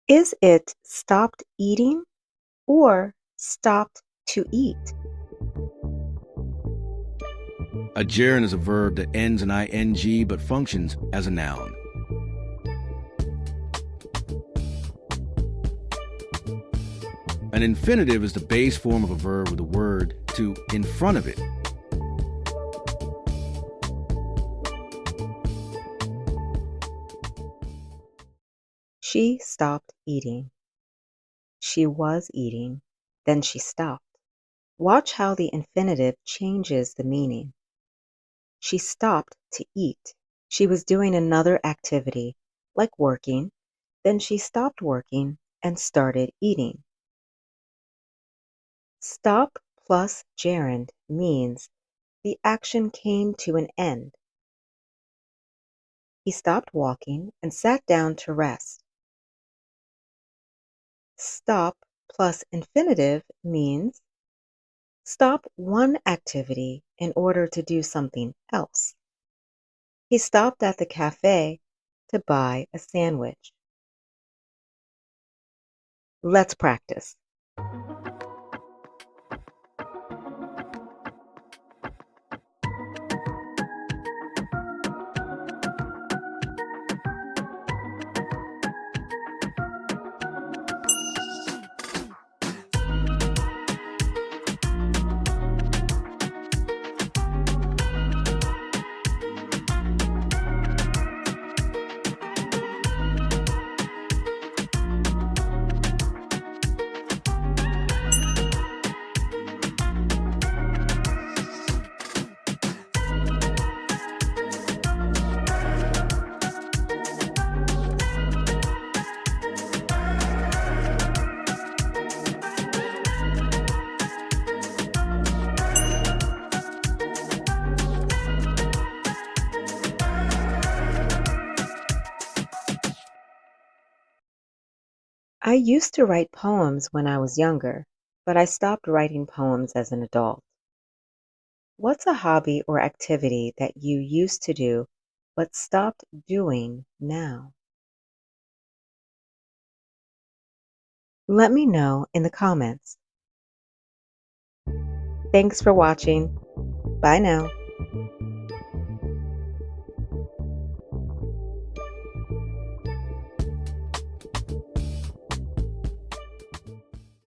Is it stopped eating or stopped to eat? A gerund is a verb that ends in ing but functions as a noun. An infinitive is the base form of a verb with a word to in front of it. She stopped eating. She was eating, then she stopped. Watch how the infinitive changes the meaning. She stopped to eat. She was doing another activity, like working, then she stopped working and started eating. Stop plus gerund means the action came to an end. He stopped walking and sat down to rest. Stop plus infinitive means stop one activity in order to do something else. He stopped at the cafe to buy a sandwich. Let's practice. I used to write poems when I was younger, but I stopped writing poems as an adult. What's a hobby or activity that you used to do but stopped doing now? Let me know in the comments. Thanks for watching. Bye now.